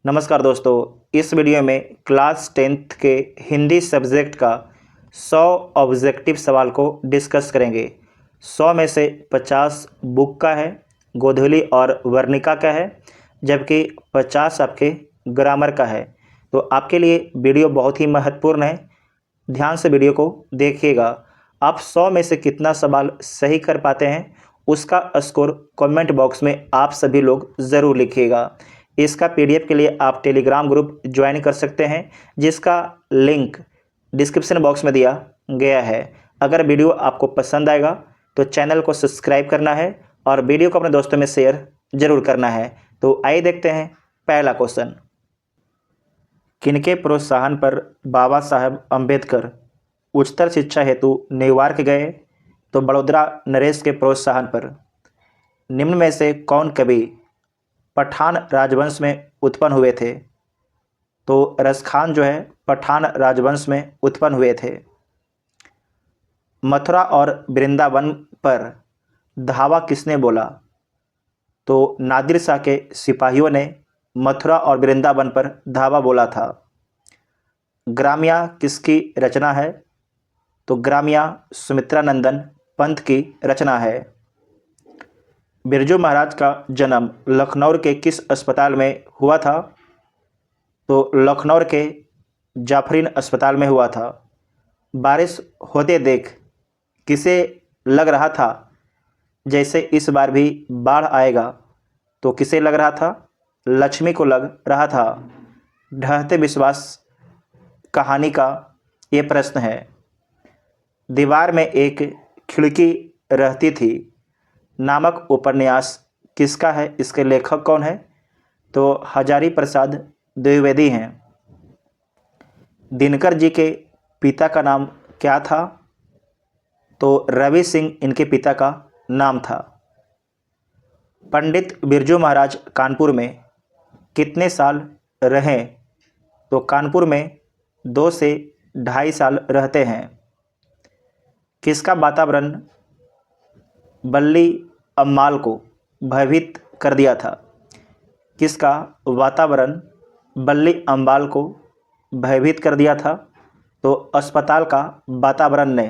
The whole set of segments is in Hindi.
नमस्कार दोस्तों, इस वीडियो में क्लास 10th के हिंदी सब्जेक्ट का 100 ऑब्जेक्टिव सवाल को डिस्कस करेंगे। 100 में से 50 बुक का है, गोधूली और वर्णिका का है, जबकि 50 आपके ग्रामर का है। तो आपके लिए वीडियो बहुत ही महत्वपूर्ण है, ध्यान से वीडियो को देखिएगा। आप 100 में से कितना सवाल सही कर पाते हैं उसका स्कोर कमेंट बॉक्स में आप सभी लोग ज़रूर लिखिएगा। इसका पीडीएफ के लिए आप टेलीग्राम ग्रुप ज्वाइन कर सकते हैं, जिसका लिंक डिस्क्रिप्शन बॉक्स में दिया गया है। अगर वीडियो आपको पसंद आएगा तो चैनल को सब्सक्राइब करना है और वीडियो को अपने दोस्तों में शेयर जरूर करना है। तो आइए देखते हैं पहला क्वेश्चन। किनके प्रोत्साहन पर बाबा साहब अम्बेडकर उच्चतर शिक्षा हेतु न्यूयॉर्क गए? तो बड़ोदरा नरेश के प्रोत्साहन पर। निम्न में से कौन कवि पठान राजवंश में उत्पन्न हुए थे? तो रसखान जो है पठान राजवंश में उत्पन्न हुए थे। मथुरा और वृंदावन पर धावा किसने बोला? तो नादिर शाह के सिपाहियों ने मथुरा और वृंदावन पर धावा बोला था। ग्राम्या किसकी रचना है? तो ग्राम्या सुमित्रानंदन पंत की रचना है। बिरजू महाराज का जन्म लखनऊ के किस अस्पताल में हुआ था? तो लखनऊ के जाफरीन अस्पताल में हुआ था। बारिश होते देख किसे लग रहा था जैसे इस बार भी बाढ़ आएगा? तो किसे लग रहा था? लक्ष्मी को लग रहा था। ढहते विश्वास कहानी का ये प्रश्न है। दीवार में एक खिड़की रहती थी नामक उपन्यास किसका है? इसके लेखक कौन है? तो हजारी प्रसाद द्विवेदी हैं। दिनकर जी के पिता का नाम क्या था? तो रवि सिंह इनके पिता का नाम था। पंडित बिरजू महाराज कानपुर में कितने साल रहे? तो कानपुर में 2 से 2.5 साल रहते हैं। किसका वातावरण बल्ली अम्माल को भयभीत कर दिया था? किसका वातावरण बल्ली अम्बाल को भयभीत कर दिया था? तो अस्पताल का वातावरण ने।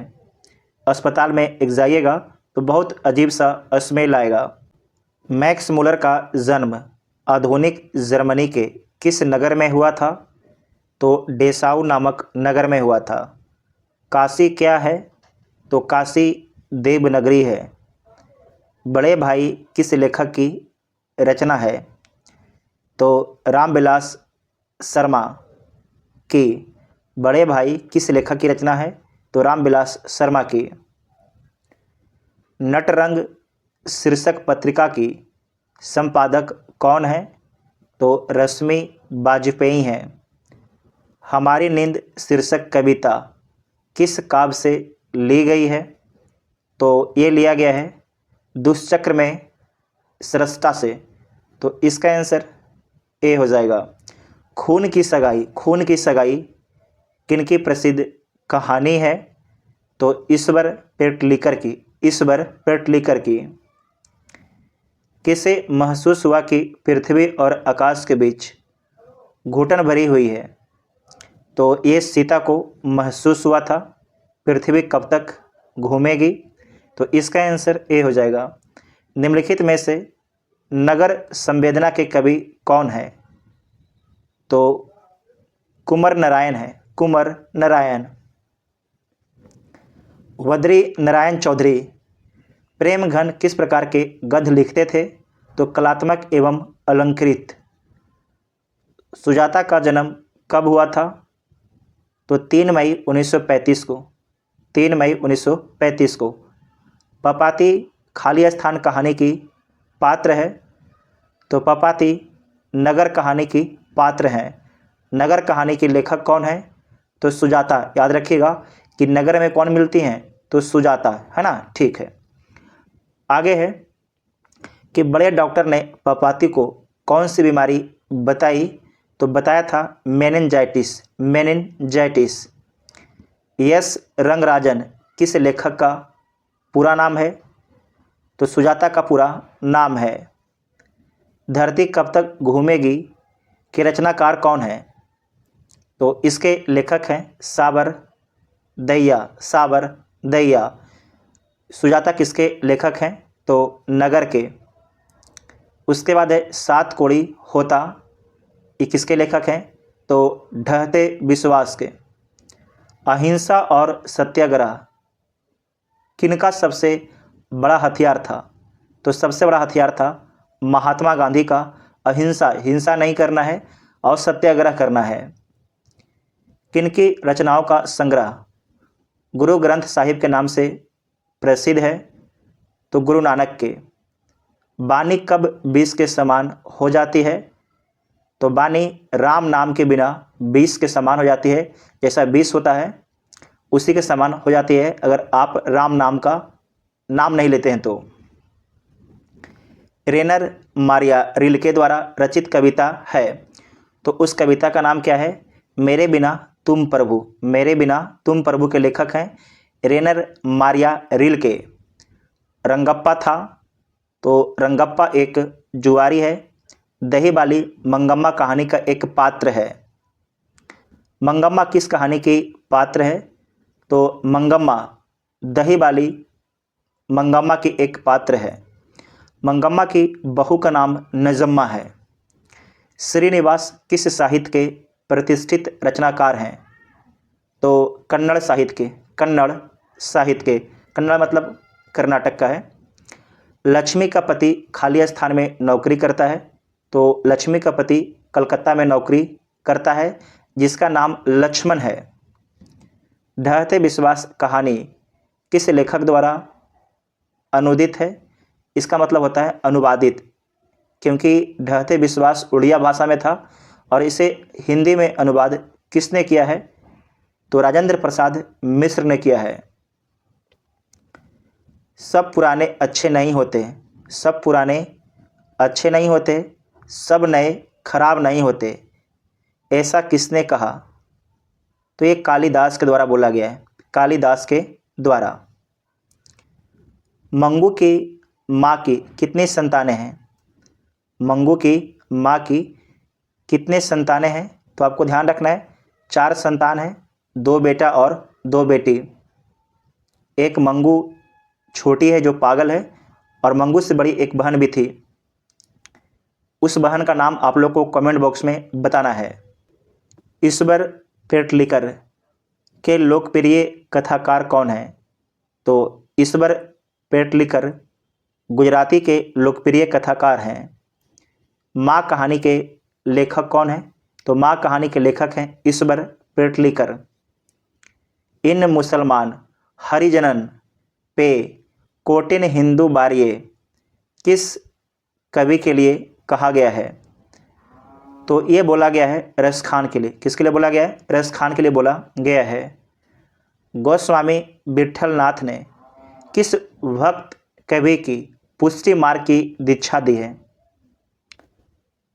अस्पताल में एक जाइएगा तो बहुत अजीब सा स्मेल आएगा। मैक्स मुलर का जन्म आधुनिक जर्मनी के किस नगर में हुआ था? तो डेसाऊ नामक नगर में हुआ था। काशी क्या है? तो काशी देवनगरी है। बड़े भाई किस लेखक की रचना है? तो रामविलास शर्मा की। बड़े भाई किस लेखक की रचना है? तो रामविलास शर्मा की। नटरंग शीर्षक पत्रिका की संपादक कौन है? तो रश्मि वाजपेयी हैं। हमारी नींद शीर्षक कविता किस काव्य से ली गई है? तो ये लिया गया है दुष्चक्र में सृष्टा से। तो इसका आंसर ए हो जाएगा। खून की सगाई। खून की सगाई किनकी प्रसिद्ध कहानी है? तो ईश्वर पेटलिकर की। ईश्वर पेटलिकर की। किसे महसूस हुआ कि पृथ्वी और आकाश के बीच घुटन भरी हुई है? तो ये सीता को महसूस हुआ था। पृथ्वी कब तक घूमेगी? तो इसका आंसर ए हो जाएगा। निम्नलिखित में से नगर संवेदना के कवि कौन है? तो कुंवर नारायण है। कुंवर नारायण। वद्री नारायण चौधरी प्रेम घन किस प्रकार के गद्य लिखते थे? तो कलात्मक एवं अलंकृत। सुजाता का जन्म कब हुआ था? तो 3 मई 1935 को। 3 मई 1935 को। पपाती खाली स्थान कहानी की पात्र है? तो पपाती नगर कहानी की पात्र हैं। नगर कहानी के लेखक कौन है? तो सुजाता। याद रखिएगा कि नगर में कौन मिलती हैं? तो सुजाता, है ना। ठीक है। आगे है कि बड़े डॉक्टर ने पपाती को कौन सी बीमारी बताई? तो बताया था मेनिनजाइटिस। मेनिनजाइटिस। यस रंगराजन किस लेखक का पूरा नाम है? तो सुजाता का पूरा नाम है। धरती कब तक घूमेगी के रचनाकार कौन है? तो इसके लेखक हैं साबर दहिया। सुजाता किसके लेखक हैं? तो नगर के। उसके बाद है सात कोड़ी होता, ये किसके लेखक हैं? तो ढहते विश्वास के। अहिंसा और सत्याग्रह किनका सबसे बड़ा हथियार था? तो सबसे बड़ा हथियार था महात्मा गांधी का। हिंसा नहीं करना है और सत्याग्रह करना है। किनकी रचनाओं का संग्रह गुरु ग्रंथ साहिब के नाम से प्रसिद्ध है? तो गुरु नानक के। वाणी कब विष के समान हो जाती है? तो वाणी राम नाम के बिना विष के समान हो जाती है। जैसा विष होता है उसी के समान हो जाती है अगर आप राम नाम का नाम नहीं लेते हैं तो। रेनर मारिया रिल्के द्वारा रचित कविता है, तो उस कविता का नाम क्या है? मेरे बिना तुम प्रभु। मेरे बिना तुम प्रभु के लेखक हैं रेनर मारिया रिल्के। रंगप्पा था, तो रंगप्पा एक जुआरी है। दही बाली मंगम्मा कहानी का एक पात्र है। मंगम्मा किस कहानी की पात्र है? तो मंगम्मा दही बाली मंगम्मा की एक पात्र है। मंगम्मा की बहू का नाम नजम्मा है। श्रीनिवास किस साहित्य के प्रतिष्ठित रचनाकार हैं? तो कन्नड़ साहित्य के। कन्नड़ मतलब कर्नाटक का है। लक्ष्मी का पति खाली स्थान में नौकरी करता है, तो लक्ष्मी का पति कलकत्ता में नौकरी करता है जिसका नाम लक्ष्मण है। ढहते विश्वास कहानी किस लेखक द्वारा अनुदित है? इसका मतलब होता है अनुवादित, क्योंकि ढहते विश्वास उड़िया भाषा में था और इसे हिंदी में अनुवाद किसने किया है? तो राजेंद्र प्रसाद मिश्र ने किया है। सब पुराने अच्छे नहीं होते, सब नए खराब नहीं होते, ऐसा किसने कहा? तो ये कालिदास के द्वारा बोला गया है, कालिदास के द्वारा। मंगू की माँ की कितनी संतानें हैं? मंगू की माँ की कितने संतानें हैं? तो आपको ध्यान रखना है 4 संतान हैं, 2 बेटा और 2 बेटी। एक मंगू छोटी है जो पागल है और मंगू से बड़ी एक बहन भी थी। उस बहन का नाम आप लोग को कमेंट बॉक्स में बताना है। ईश्वर पेटलिकर के लोकप्रिय कथाकार कौन है? तो ईश्वर पेटलिकर गुजराती के लोकप्रिय कथाकार हैं। माँ कहानी के लेखक कौन है? तो माँ कहानी के लेखक हैं ईश्वर पेटलिकर। इन मुसलमान हरिजनन पे कोटिन हिंदू बारिये किस कवि के लिए कहा गया है? तो ये बोला गया है रस खान के लिए। किसके लिए बोला गया है? रस खान के लिए बोला गया है। गोस्वामी विट्ठल नाथ ने किस भक्त कवि की पुष्टि मार्ग की दीक्षा दी है?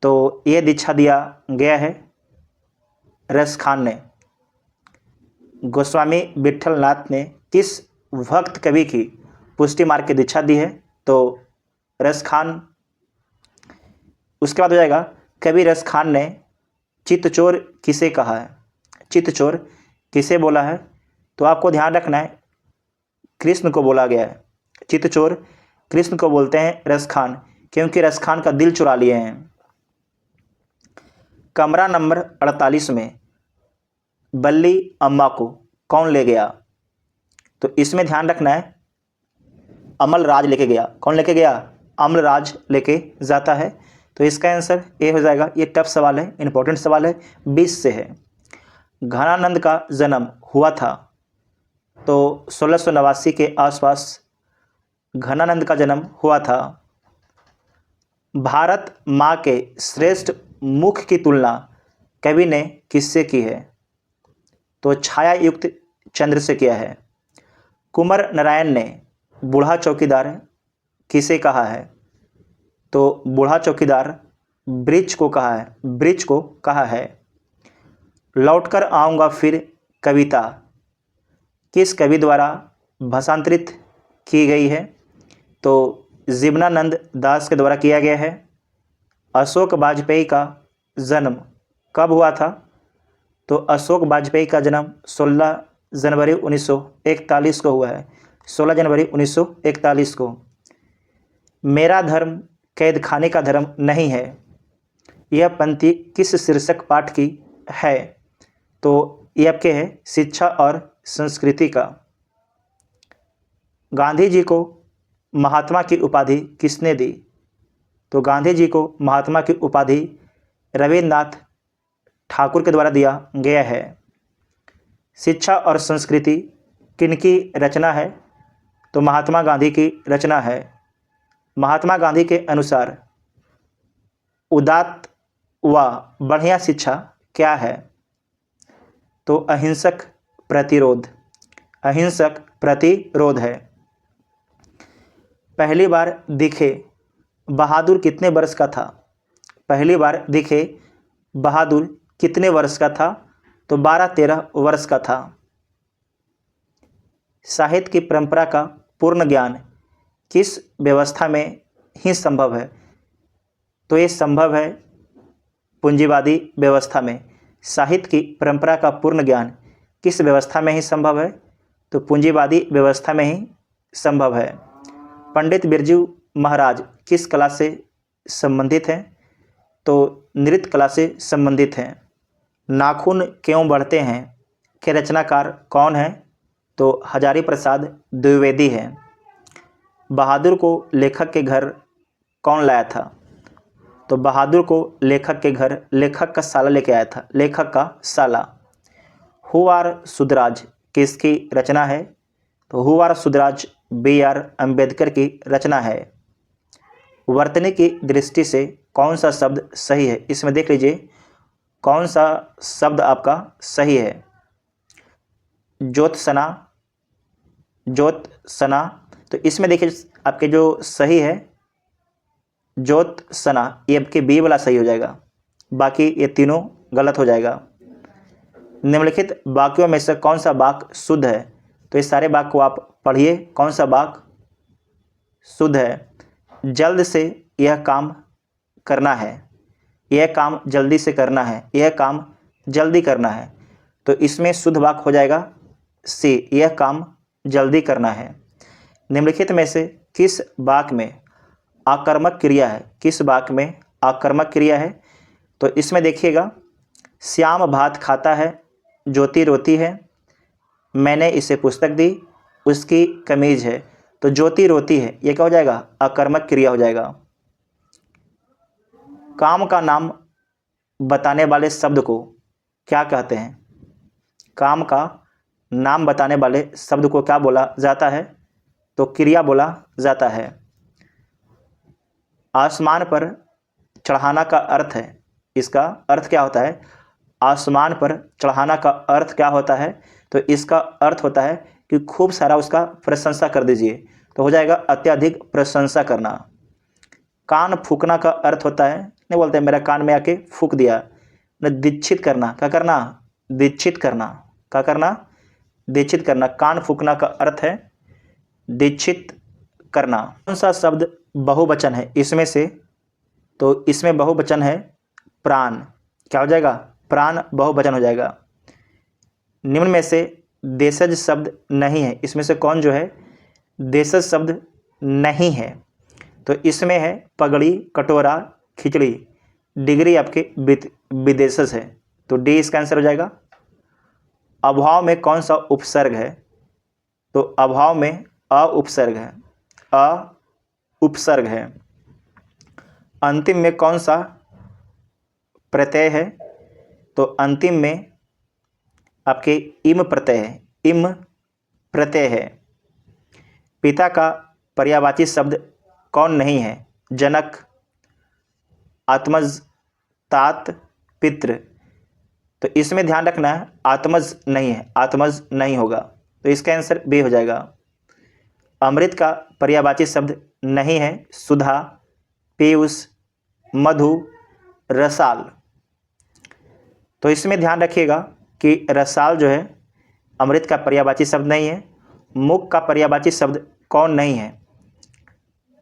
तो ये दीक्षा दिया गया है रस खान ने। गोस्वामी विट्ठल नाथ ने किस भक्त कवि की पुष्टि मार्ग की दीक्षा दी है? तो रस खान। उसके बाद हो जाएगा कवि रस खान ने चित्तचोर किसे कहा है? चित्तचोर किसे बोला है? तो आपको ध्यान रखना है कृष्ण को बोला गया है। चित्तचोर कृष्ण को बोलते हैं रस खान, क्योंकि रस खान का दिल चुरा लिए हैं। कमरा नंबर 48 में बल्ली अम्मा को कौन ले गया? तो इसमें ध्यान रखना है अमलराज लेके गया। कौन लेके गया? अमलराज लेके जाता है। तो इसका आंसर ए हो जाएगा। ये टफ सवाल है, इंपॉर्टेंट सवाल है, 20 से है। घनानंद का जन्म हुआ था, तो 1689 के आसपास घनानंद का जन्म हुआ था। भारत माँ के श्रेष्ठ मुख की तुलना कवि ने किससे की है? तो छाया युक्त चंद्र से किया है। कुंवर नारायण ने बूढ़ा चौकीदार किसे कहा है? तो बूढ़ा चौकीदार ब्रिज को कहा है। लौटकर आऊँगा फिर कविता किस कवि द्वारा भाषांतरित की गई है? तो जीवनानंद दास के द्वारा किया गया है। अशोक वाजपेयी का जन्म कब हुआ था? तो अशोक वाजपेयी का जन्म 16 जनवरी 1941 को हुआ है, 16 जनवरी 1941 को। मेरा धर्म कैद खाने का धर्म नहीं है, यह पंक्ति किस शीर्षक पाठ की है? तो ये आपके है शिक्षा और संस्कृति का। गांधी जी को महात्मा की उपाधि किसने दी? तो गांधी जी को महात्मा की उपाधि रविन्द्रनाथ ठाकुर के द्वारा दिया गया है। शिक्षा और संस्कृति किनकी रचना है? तो महात्मा गांधी की रचना है। महात्मा गांधी के अनुसार उदात्त व बढ़िया शिक्षा क्या है? तो अहिंसक प्रतिरोध, अहिंसक प्रतिरोध है। पहली बार दिखे बहादुर कितने वर्ष का था? पहली बार दिखे बहादुर कितने वर्ष का था? तो 12-13 वर्ष का था। साहित्य की परंपरा का पूर्ण ज्ञान किस व्यवस्था में ही संभव है? तो ये संभव है पूंजीवादी व्यवस्था में। साहित्य की परंपरा का पूर्ण ज्ञान किस व्यवस्था में ही संभव है? तो पूंजीवादी व्यवस्था में ही संभव है। पंडित बिरजू महाराज किस कला से संबंधित हैं? तो नृत्य कला से संबंधित हैं। नाखून क्यों बढ़ते हैं के रचनाकार कौन है? तो हजारी प्रसाद द्विवेदी है। बहादुर को लेखक के घर कौन लाया था? तो बहादुर को लेखक के घर लेखक का साला लेके आया था, लेखक का साला। हु आर सुधराज किसकी रचना है? तो हु आर सुधराज B.R. अम्बेडकर की रचना है। वर्तनी की दृष्टि से कौन सा शब्द सही है? इसमें देख लीजिए कौन सा शब्द आपका सही है। ज्योत्सना, ज्योत्सना, तो इसमें देखिए आपके जो सही है ज्योत्सना, ये आपके बी वाला सही हो जाएगा, बाकी ये तीनों गलत हो जाएगा। निम्नलिखित वाक्यों में से कौन सा वाक्य शुद्ध है? तो इस सारे वाक्य को आप पढ़िए, कौन सा वाक्य शुद्ध है? जल्द से यह काम करना है, यह काम जल्दी से करना है, यह काम जल्दी करना है। तो इसमें शुद्ध वाक्य हो जाएगा सी, यह काम जल्दी करना है। निम्नलिखित में से किस वाक्य में आकर्मक क्रिया है? किस वाक्य में आकर्मक क्रिया है? तो इसमें देखिएगा श्याम भात खाता है, ज्योति रोती है, मैंने इसे पुस्तक दी, उसकी कमीज है। तो ज्योति रोती है, ये क्या हो जाएगा? आकर्मक क्रिया हो जाएगा। काम का नाम बताने वाले शब्द को क्या कहते हैं? काम का नाम बताने वाले शब्द को क्या बोला जाता है? तो क्रिया बोला जाता है। आसमान पर चढ़ाना का अर्थ है, इसका अर्थ क्या होता है? आसमान पर चढ़ाना का अर्थ क्या होता है? तो इसका अर्थ होता है कि खूब सारा उसका प्रशंसा कर दीजिए, तो हो जाएगा अत्यधिक प्रशंसा करना। कान फूकना का अर्थ होता है, नहीं बोलते मेरा कान में आके फूक दिया, दीक्षित करना, क्या करना? दीक्षित करना, क्या करना? दीक्षित करना। कान फूकना का अर्थ है दीक्षित करना। कौन सा शब्द बहुवचन है इसमें से? तो इसमें बहुवचन है प्राण, क्या हो जाएगा? प्राण बहुवचन हो जाएगा। निम्न में से देशज शब्द नहीं है, इसमें से कौन जो है देशज शब्द नहीं है? तो इसमें है पगड़ी, कटोरा, खिचड़ी, डिग्री आपके विदेशज है, तो डी इसका आंसर हो जाएगा। अभाव में कौन सा उपसर्ग है? तो अभाव में अ उपसर्ग है, अ उपसर्ग है। अंतिम में कौन सा प्रत्यय है? तो अंतिम में आपके इम प्रत्यय है, इम प्रत्यय है। पिता का पर्यायवाची शब्द कौन नहीं है? जनक, आत्मज, तात, पितृ। तो इसमें ध्यान रखना है आत्मज नहीं है, आत्मज नहीं होगा, तो इसका आंसर बी हो जाएगा। अमृत का पर्यायवाची शब्द नहीं है, सुधा, पीयूष, मधु, रसाल। तो इसमें ध्यान रखिएगा कि रसाल जो है अमृत का पर्यायवाची शब्द नहीं है। मुख का पर्यायवाची शब्द कौन नहीं है?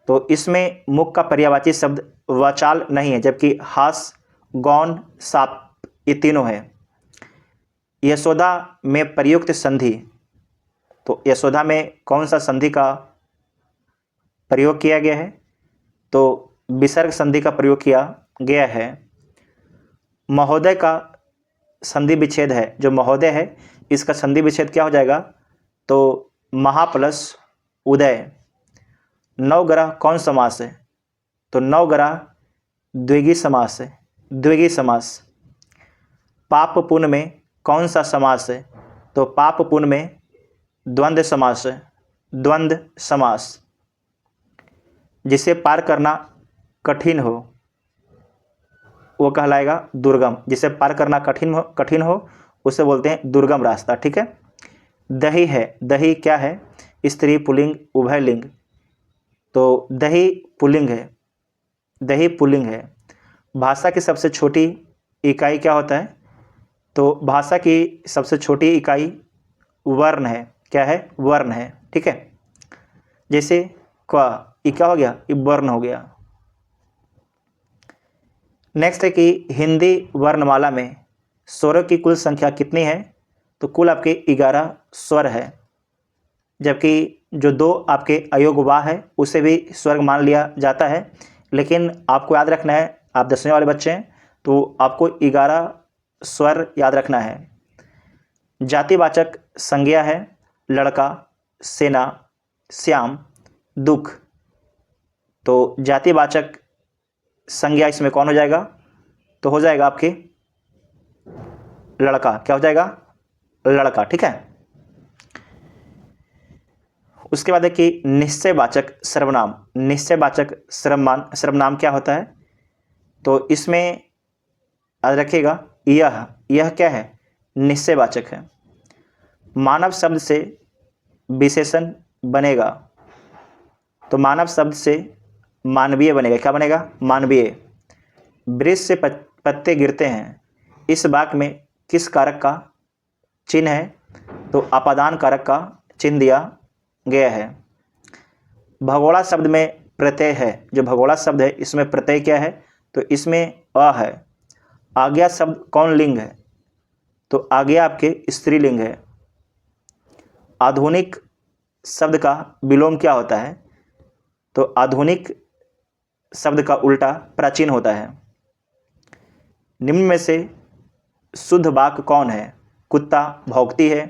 तो इसमें मुख का पर्यायवाची शब्द वाचाल नहीं है, जबकि हास, गौन, ये तीनों है। यशोदा में प्रयुक्त संधि, तो यशोदा में कौन सा संधि का प्रयोग किया गया है? तो विसर्ग संधि का प्रयोग किया गया है। महोदय का संधि विच्छेद है, जो महोदय है इसका संधि विच्छेद क्या हो जाएगा? तो महा प्लस उदय। नवग्रह कौन समास है? तो नवग्रह द्विगु समास है, द्विगु समास। पाप पुण्य में कौन सा समास है? तो पाप पुण्य में द्वंद्व समास है, द्वंद्व समास। जिसे पार करना कठिन हो वो कहलाएगा दुर्गम। जिसे पार करना कठिन हो उसे बोलते हैं दुर्गम रास्ता। ठीक है। दही है, दही क्या है? स्त्री पुल्लिंग उभय लिंग, तो दही पुल्लिंग है, दही पुल्लिंग है। भाषा की सबसे छोटी इकाई क्या होता है? तो भाषा की सबसे छोटी इकाई वर्ण है। क्या है? वर्ण है। ठीक है। जैसे क, ये क्या हो गया? ये वर्ण हो गया। नेक्स्ट है कि हिंदी वर्णमाला में स्वरों की कुल संख्या कितनी है? तो कुल आपके 11 स्वर है, जबकि जो 2 आपके अयोगवा है उसे भी स्वर मान लिया जाता है। लेकिन आपको याद रखना है, आप 10वीं वाले बच्चे हैं तो आपको 11 स्वर याद रखना है। जातिवाचक संज्ञा है लड़का, सेना, श्याम, दुख, तो जातिवाचक संज्ञा इसमें कौन हो जाएगा? तो हो जाएगा आपके लड़का। क्या हो जाएगा? लड़का। ठीक है। उसके बाद है कि निश्चयवाचक सर्वनाम, निश्चयवाचक सर्वनाम क्या होता है? तो इसमें याद रखिएगा, यह क्या है? निश्चयवाचक है। मानव शब्द से विशेषण बनेगा, तो मानव शब्द से मानवीय बनेगा। क्या बनेगा? मानवीय। वृक्ष से पत्ते गिरते हैं, इस वाक्य में किस कारक का चिन्ह है? तो अपादान कारक का चिन्ह दिया गया है। भगोड़ा शब्द में प्रत्यय है, जो भगोड़ा शब्द है इसमें प्रत्यय क्या है? तो इसमें अ है। आज्ञा शब्द कौन लिंग है? तो आज्ञा आपके स्त्रीलिंग है। आधुनिक शब्द का विलोम क्या होता है? तो आधुनिक शब्द का उल्टा प्राचीन होता है। निम्न में से शुद्ध वाक्य कौन है? कुत्ता भौंकती है,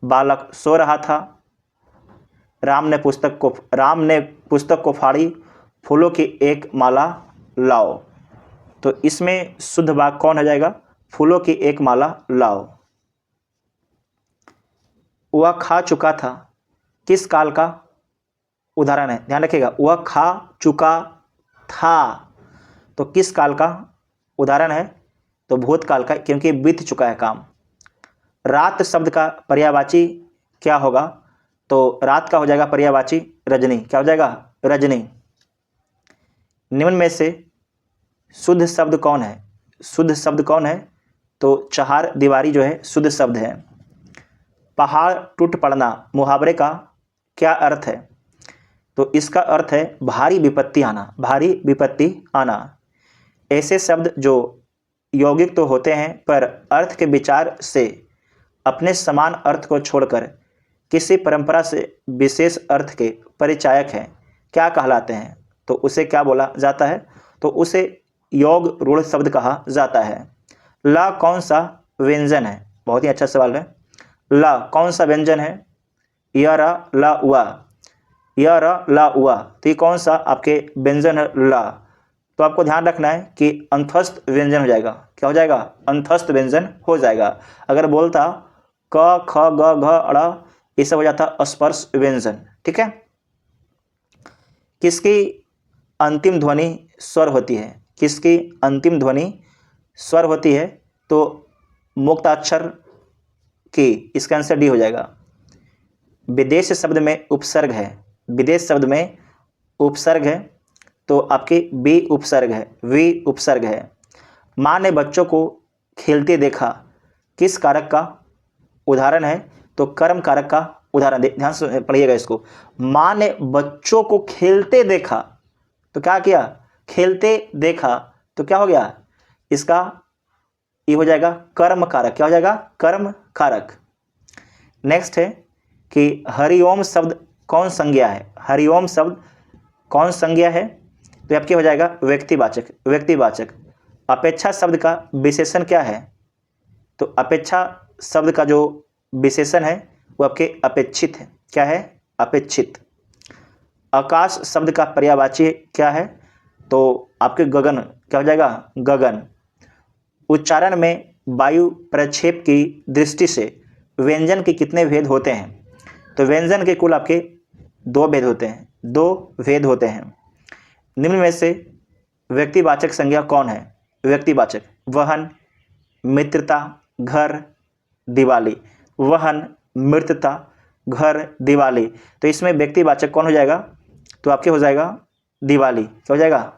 बालक सो रहा था, राम ने पुस्तक को फाड़ी, फूलों की एक माला लाओ। तो इसमें शुद्ध वाक्य कौन हो जाएगा? फूलों की एक माला लाओ। वह खा चुका था, किस काल का उदाहरण है? ध्यान रखिएगा, वह खा चुका था, तो किस काल का उदाहरण है? तो भूतकाल का, क्योंकि बीत चुका है काम। रात शब्द का पर्यायवाची क्या होगा? तो रात का हो जाएगा पर्यायवाची रजनी। क्या हो जाएगा? रजनी। निम्न में से शुद्ध शब्द कौन है? शुद्ध शब्द कौन है? तो चहार दीवारी जो है शुद्ध शब्द है। पहाड़ टूट पड़ना मुहावरे का क्या अर्थ है? तो इसका अर्थ है भारी विपत्ति आना, भारी विपत्ति आना। ऐसे शब्द जो यौगिक तो होते हैं पर अर्थ के विचार से अपने समान अर्थ को छोड़कर किसी परंपरा से विशेष अर्थ के परिचायक हैं, क्या कहलाते हैं? तो उसे क्या बोला जाता है? तो उसे योग रूढ़ शब्द कहा जाता है। ला कौन सा व्यंजन है? बहुत ही अच्छा सवाल है। ला कौन सा व्यंजन है? य र ला उआ, य र ला उआ, तो ये कौन सा आपके व्यंजन है? ला। तो आपको ध्यान रखना है कि अंतस्थ व्यंजन हो जाएगा। क्या हो जाएगा? अंतस्थ व्यंजन हो जाएगा। अगर बोलता क ख ग घ अड़, ये सब हो जाता स्पर्श व्यंजन। ठीक है। किसकी अंतिम ध्वनि स्वर होती है? किसकी अंतिम ध्वनि स्वर होती है? तो मुक्ताक्षर की, इसका आंसर डी हो जाएगा। विदेश शब्द में उपसर्ग है, विदेश शब्द में उपसर्ग है, तो आपकी बी उपसर्ग है, वी उपसर्ग है। माँ ने बच्चों को खेलते देखा, किस कारक का उदाहरण है? तो कर्म कारक का उदाहरण। ध्यान से पढ़िएगा इसको। माँ ने बच्चों को खेलते देखा, तो क्या किया? खेलते देखा, तो क्या हो गया? इसका ये हो जाएगा कर्म कारक। क्या हो जाएगा? कर्म कारक। नेक्स्ट है कि हरिओम शब्द कौन संज्ञा है? हरिओम शब्द कौन संज्ञा है? तो आपके हो जाएगा व्यक्तिवाचक। व्यक्तिवाचक। अपेक्षा शब्द का विशेषण क्या है? तो अपेक्षा शब्द का जो विशेषण है वो आपके अपेक्षित है। क्या है? अपेक्षित। आकाश शब्द का पर्यायवाची क्या है? तो आपके गगन। क्या हो जाएगा? गगन। उच्चारण में वायु प्रक्षेप की दृष्टि से व्यंजन के कितने भेद होते हैं? तो व्यंजन के कुल आपके 2 भेद होते हैं। 2 भेद होते हैं। निम्न में से व्यक्तिवाचक संज्ञा कौन है? व्यक्तिवाचक वाहन, मित्रता, घर, दिवाली। वाहन, मित्रता, घर, दिवाली। तो इसमें व्यक्तिवाचक कौन हो जाएगा? तो आपके हो जाएगा दिवाली। क्या हो जाएगा?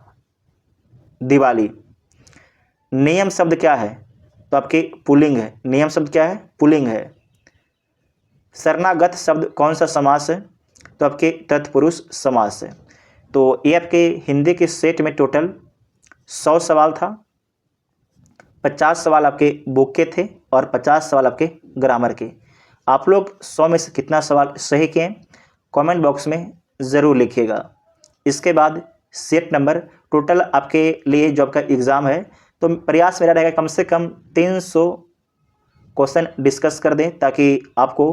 दिवाली। नियम शब्द क्या है? तो आपके पुल्लिंग है। नियम शब्द क्या है? पुल्लिंग है। शरणागत शब्द कौन सा समास है? तो आपके तत्पुरुष समास है। तो ये आपके हिंदी के सेट में टोटल 100 सवाल था। 50 सवाल आपके बुक के थे और 50 सवाल आपके ग्रामर के। आप लोग 100 में से कितना सवाल सही किए कमेंट बॉक्स में ज़रूर लिखिएगा। इसके बाद सेट नंबर टोटल आपके लिए जो आपका एग्ज़ाम है तो प्रयास मेरा रहेगा कम से कम 300 क्वेश्चन डिस्कस कर दें ताकि आपको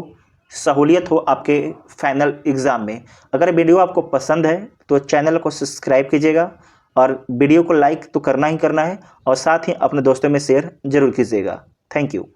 सहूलियत हो आपके फाइनल एग्ज़ाम में। अगर वीडियो आपको पसंद है तो चैनल को सब्सक्राइब कीजिएगा और वीडियो को लाइक तो करना ही करना है और साथ ही अपने दोस्तों में शेयर ज़रूर कीजिएगा। Thank you.